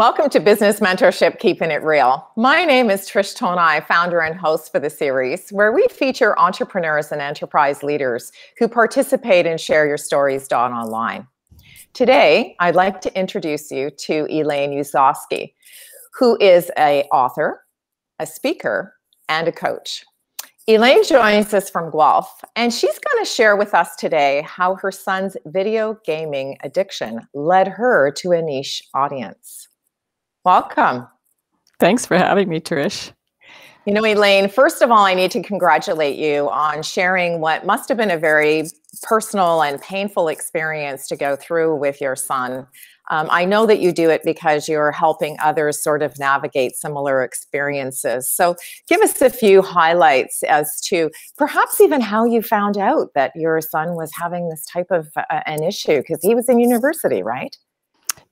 Welcome to Business Mentorship Keeping It Real. My name is Trish Tonai, founder and host for the series, where we feature entrepreneurs and enterprise leaders who participate and share your stories online. Today, I'd like to introduce you to Elaine Uskoski, who is an author, a speaker, and a coach. Elaine joins us from Guelph, and she's going to share with us today how her son's video gaming addiction led her to a niche audience. Welcome. Thanks for having me, Trish. You know, Elaine, first of all, I need to congratulate you on sharing what must have been a very personal and painful experience to go through with your son. I know that you do it because you're helping others sort of navigate similar experiences. So give us a few highlights as to perhaps even how you found out that your son was having this type of an issue, because he was in university, right?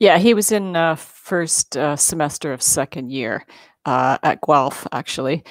Yeah, he was in first semester of second year at Guelph, actually.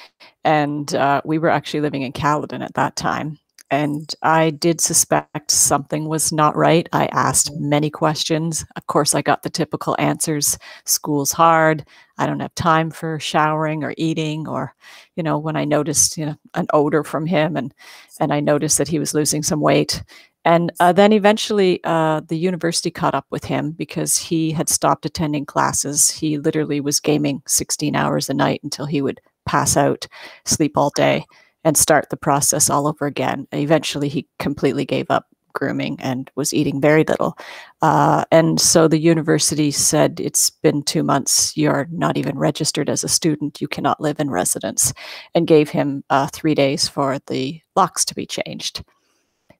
And we were actually living in Caledon at that time. And I did suspect something was not right. I asked many questions. Of course, I got the typical answers. School's hard. I don't have time for showering or eating, or, you know, when I noticed, an odor from him, and I noticed that he was losing some weight. And then eventually the university caught up with him because he had stopped attending classes. He literally was gaming 16 hours a night until he would pass out, sleep all day, and start the process all over again. Eventually, he completely gave up grooming and was eating very little. And so the university said, it's been 2 months. You're not even registered as a student. You cannot live in residence, and gave him 3 days for the locks to be changed.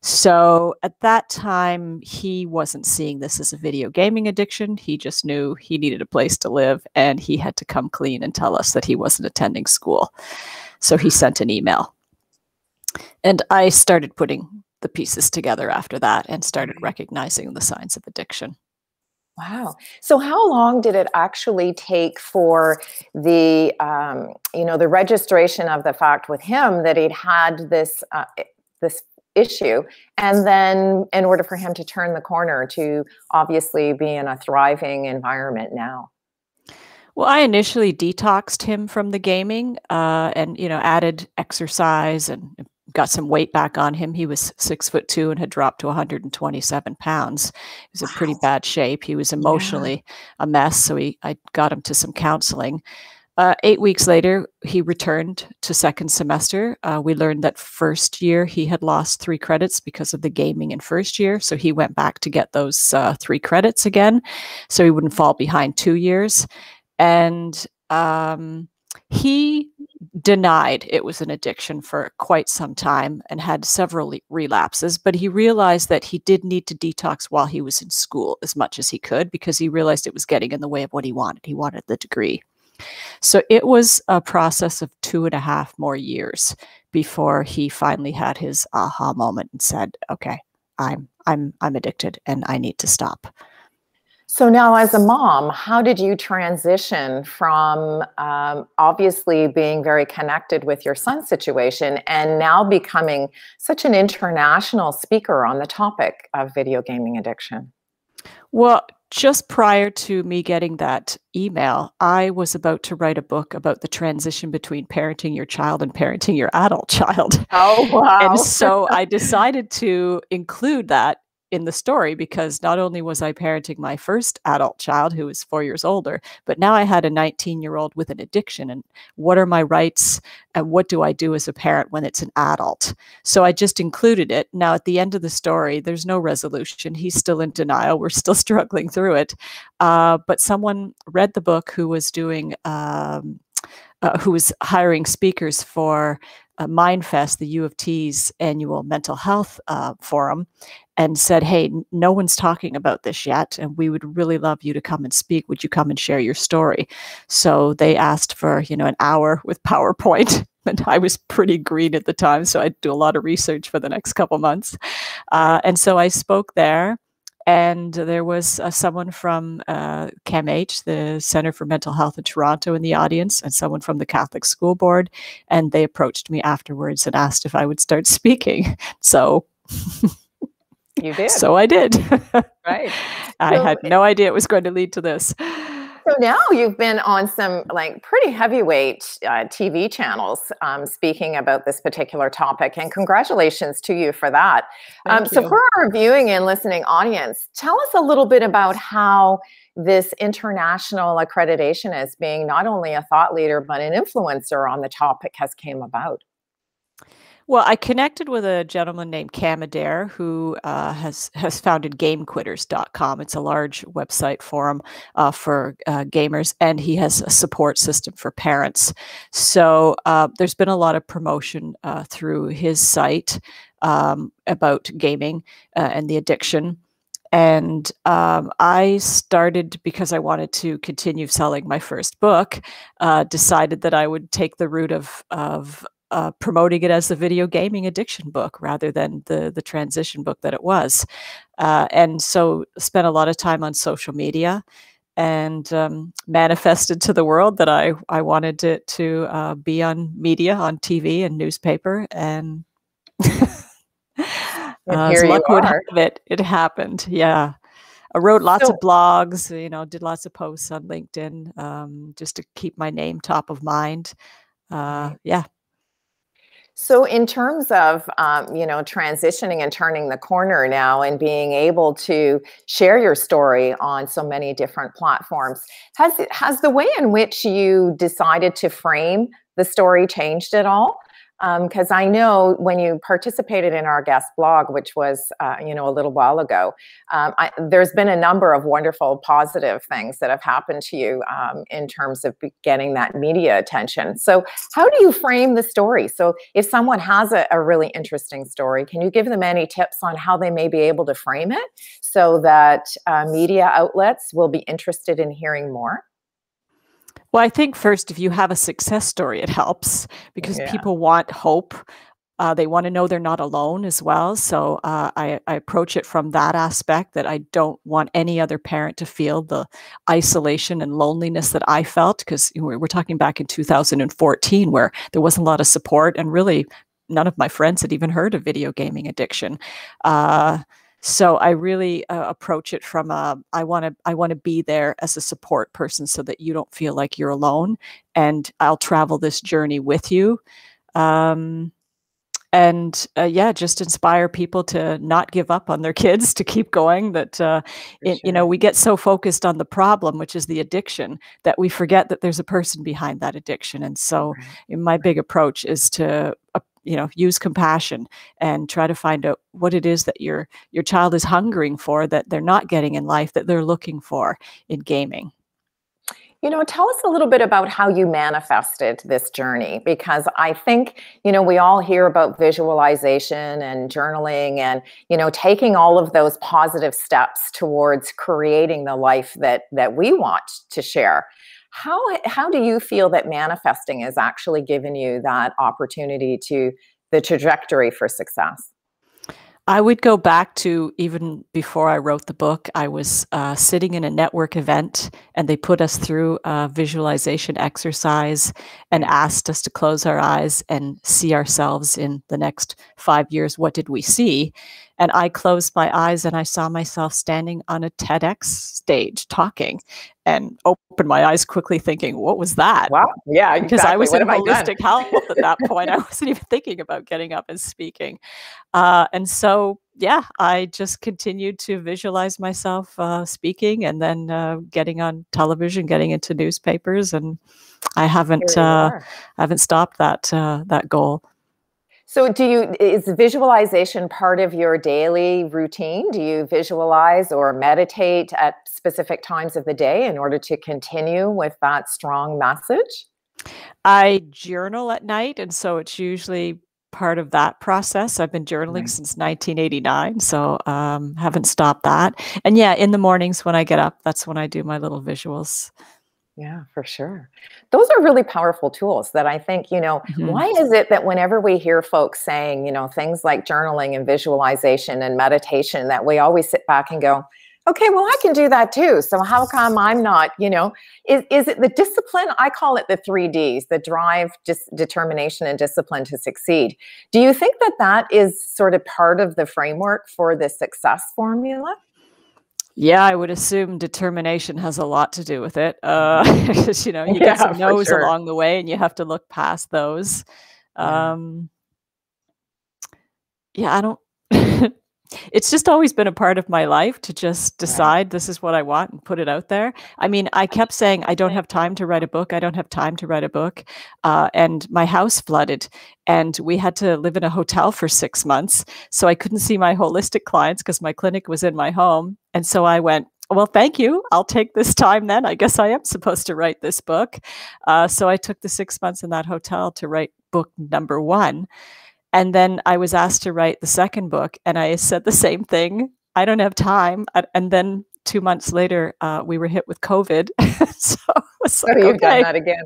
So at that time, he wasn't seeing this as a video gaming addiction. He just knew he needed a place to live, and he had to come clean and tell us that he wasn't attending school. So he sent an email. And I started putting the pieces together after that and started recognizing the signs of addiction. Wow. So how long did it actually take for the, the registration of the fact with him that he'd had this issue, and then in order for him to turn the corner to obviously be in a thriving environment now? Well, I initially detoxed him from the gaming and, added exercise and got some weight back on him. He was 6'2" and had dropped to 127 pounds. He was in pretty bad shape. He was emotionally a mess. So I got him to some counseling. 8 weeks later, he returned to second semester. We learned that first year he had lost 3 credits because of the gaming in first year. So he went back to get those 3 credits again, so he wouldn't fall behind 2 years. And he denied it was an addiction for quite some time and had several relapses, but he realized that he did need to detox while he was in school as much as he could, because he realized it was getting in the way of what he wanted. He wanted the degree. So it was a process of 2.5 more years before he finally had his aha moment and said, okay, I'm addicted and I need to stop. So now, as a mom, how did you transition from obviously being very connected with your son's situation and now becoming such an international speaker on the topic of video gaming addiction? Well, just prior to me getting that email, I was about to write a book about the transition between parenting your child and parenting your adult child. Oh, wow. And so I decided to include that in the story, because not only was I parenting my first adult child, who was 4 years older, but now I had a 19-year-old with an addiction. And what are my rights and what do I do as a parent when it's an adult? So I just included it. Now, at the end of the story, there's no resolution. He's still in denial. We're still struggling through it. But someone read the book who was doing, who was hiring speakers for MindFest, the U of T's annual mental health forum, and said, hey, no one's talking about this yet, and we would really love you to come and speak. Would you come and share your story? So they asked for, an hour with PowerPoint, and I was pretty green at the time, so I'd do a lot of research for the next couple months. And so I spoke there, and there was someone from CAMH, the Center for Mental Health in Toronto, in the audience, and someone from the Catholic School Board, and they approached me afterwards and asked if I would start speaking. So you did. So I did. Right. I had no idea it was going to lead to this. So now you've been on some like pretty heavyweight TV channels speaking about this particular topic, and congratulations to you for that. Thank So you. for our viewing and listening audience, tell us a little bit about how this international accreditation as being not only a thought leader, but an influencer on the topic has came about. Well, I connected with a gentleman named Cam Adair who has founded GameQuitters.com. It's a large website forum for gamers, and he has a support system for parents. So there's been a lot of promotion through his site about gaming and the addiction. And I started because I wanted to continue selling my first book, decided that I would take the route of promoting it as a video gaming addiction book rather than the transition book that it was. And so spent a lot of time on social media and manifested to the world that I wanted it to be on media, on TV and newspaper. And as Here you luck would are. have it, it happened. Yeah. I wrote lots So- of blogs, did lots of posts on LinkedIn just to keep my name top of mind. Yeah. So in terms of, transitioning and turning the corner now and being able to share your story on so many different platforms, has the way in which you decided to frame the story changed at all? Because I know when you participated in our guest blog, which was, a little while ago, there's been a number of wonderful positive things that have happened to you in terms of getting that media attention. So how do you frame the story? So if someone has a really interesting story, can you give them any tips on how they may be able to frame it so that media outlets will be interested in hearing more? Well, I think first, if you have a success story, it helps because Yeah. people want hope. They want to know they're not alone as well. So I approach it from that aspect, that I don't want any other parent to feel the isolation and loneliness that I felt, because we're talking back in 2014 where there wasn't a lot of support, and really none of my friends had even heard of video gaming addiction. So I really approach it from I want to be there as a support person so that you don't feel like you're alone, and I'll travel this journey with you. Just inspire people to not give up on their kids, to keep going. That we get so focused on the problem, which is the addiction, that we forget that there's a person behind that addiction. And so my big approach is to use compassion and try to find out what it is that your child is hungering for, that they're not getting in life, that they're looking for in gaming. Tell us a little bit about how you manifested this journey, because I think, we all hear about visualization and journaling and, taking all of those positive steps towards creating the life that we want to share. How do you feel that manifesting has actually given you that opportunity to the trajectory for success? I would go back to even before I wrote the book. I was sitting in a network event, and they put us through a visualization exercise and asked us to close our eyes and see ourselves in the next 5 years. What did we see? And I closed my eyes and I saw myself standing on a TEDx stage talking, and opened my eyes quickly thinking, what was that? Wow. Yeah, exactly. Because I was in holistic health at that point. I wasn't even thinking about getting up and speaking. And so, I just continued to visualize myself speaking, and then getting on television, getting into newspapers, and I haven't stopped that goal. So is visualization part of your daily routine? Do you visualize or meditate at specific times of the day in order to continue with that strong message? I journal at night, and so it's usually part of that process. I've been journaling since 1989, so haven't stopped that. And in the mornings when I get up, that's when I do my little visuals. Yeah, for sure. Those are really powerful tools that I think, why is it that whenever we hear folks saying, things like journaling and visualization and meditation, that we always sit back and go, okay, well, I can do that too. So how come I'm not, is it the discipline? I call it the 3Ds, the drive, determination, and discipline to succeed. Do you think that is sort of part of the framework for the success formula? Yeah, I would assume determination has a lot to do with it. You know, you get some no's sure. along the way, and you have to look past those. Yeah. Yeah, I don't. It's just always been a part of my life to just decide this is what I want and put it out there. I mean, I kept saying, I don't have time to write a book. I don't have time to write a book. And my house flooded, and we had to live in a hotel for 6 months. So I couldn't see my holistic clients because my clinic was in my home. And so I went, well, thank you. I'll take this time then. I guess I am supposed to write this book. So I took the 6 months in that hotel to write book number 1. And then I was asked to write the second book, and I said the same thing. I don't have time. And then 2 months later, we were hit with COVID. So it was like, you've done that again.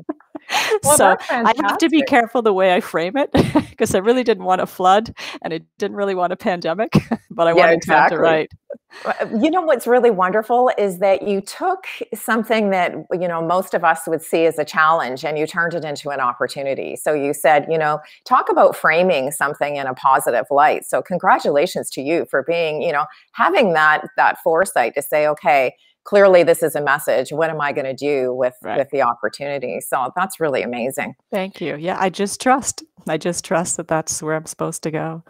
Well, so I have to be careful the way I frame it, because I really didn't want a flood, and I didn't really want a pandemic, but I wanted time to write. You know, what's really wonderful is that you took something that, you know, most of us would see as a challenge, and you turned it into an opportunity. So you said, you know, talk about framing something in a positive light. So congratulations to you for being, you know, having that foresight to say, okay, clearly this is a message. What am I going to do with the opportunity? So that's really amazing. Thank you. Yeah, I just trust that that's where I'm supposed to go.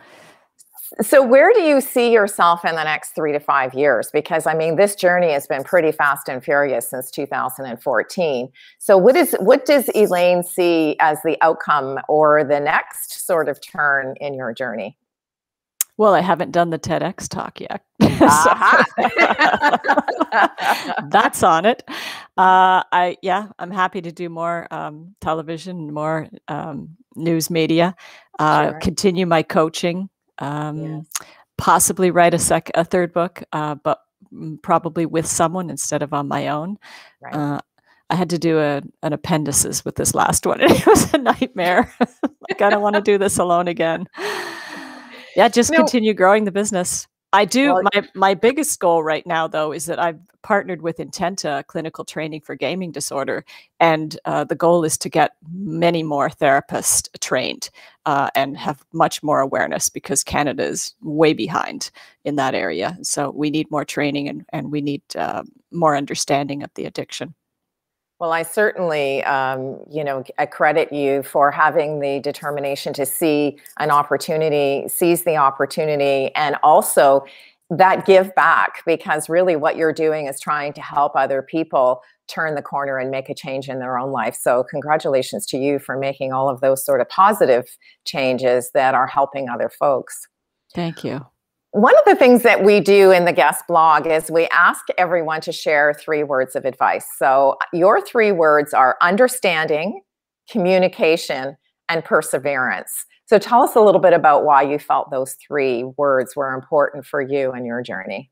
So where do you see yourself in the next 3 to 5 years? Because I mean, this journey has been pretty fast and furious since 2014. So what does Elaine see as the outcome or the next sort of turn in your journey? Well, I haven't done the TEDx talk yet. That's on it. I'm happy to do more television, more news media, continue my coaching, possibly write a third book, but probably with someone instead of on my own. I had to do an appendices with this last one, and it was a nightmare. Like, I don't want to do this alone again. Yeah, just continue growing the business. I do. My biggest goal right now, though, is that I've partnered with Intenta Clinical Training for Gaming Disorder, and the goal is to get many more therapists trained and have much more awareness, because Canada is way behind in that area. So we need more training, and we need more understanding of the addiction. Well, I certainly, you know, accredit you for having the determination to see an opportunity, seize the opportunity, and also that give back, because really what you're doing is trying to help other people turn the corner and make a change in their own life. So congratulations to you for making all of those sort of positive changes that are helping other folks. Thank you. One of the things that we do in the guest blog is we ask everyone to share 3 words of advice. So your 3 words are understanding, communication, and perseverance. So tell us a little bit about why you felt those 3 words were important for you and your journey.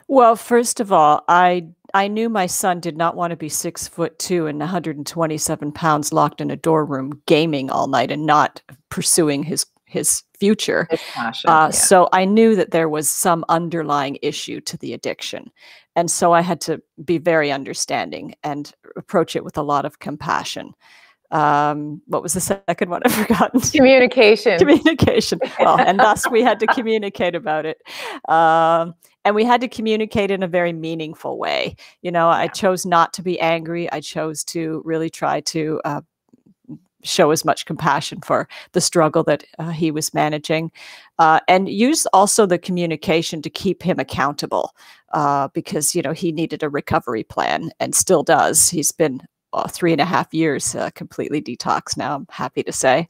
Well, first of all, I knew my son did not want to be 6'2" and 127 pounds locked in a dorm room gaming all night and not pursuing his future. So I knew that there was some underlying issue to the addiction. And so I had to be very understanding and approach it with a lot of compassion. What was the second one? I've forgotten. Communication. Communication. Well, and thus we had to communicate about it. And we had to communicate in a very meaningful way. You know, I chose not to be angry. I chose to really try to show as much compassion for the struggle that he was managing, and use also the communication to keep him accountable, because, you know, he needed a recovery plan and still does. He's been 3.5 years completely detoxed now, I'm happy to say.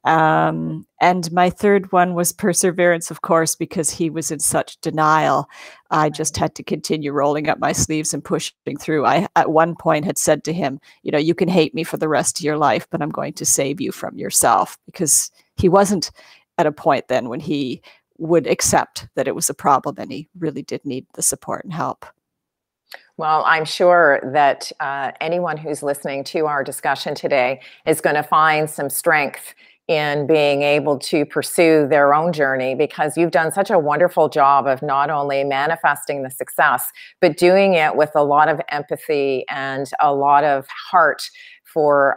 And my third one was perseverance, of course, because he was in such denial. I just had to continue rolling up my sleeves and pushing through. I, at one point, had said to him, you know, you can hate me for the rest of your life, but I'm going to save you from yourself, because he wasn't at a point then when he would accept that it was a problem, and he really did need the support and help. Well, I'm sure that anyone who's listening to our discussion today is going to find some strength in being able to pursue their own journey, because you've done such a wonderful job of not only manifesting the success, but doing it with a lot of empathy and a lot of heart for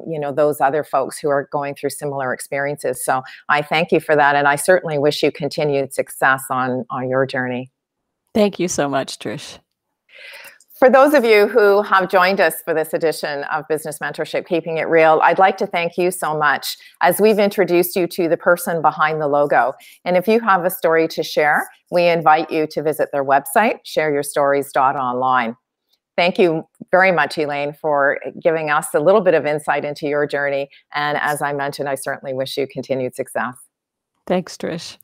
you know, those other folks who are going through similar experiences. So I thank you for that, and I certainly wish you continued success on your journey. Thank you so much, Trish. For those of you who have joined us for this edition of Business Mentorship, Keeping It Real, I'd like to thank you so much as we've introduced you to the person behind the logo. And if you have a story to share, we invite you to visit their website, shareyourstories.online. Thank you very much, Elaine, for giving us a little bit of insight into your journey. And as I mentioned, I certainly wish you continued success. Thanks, Trish.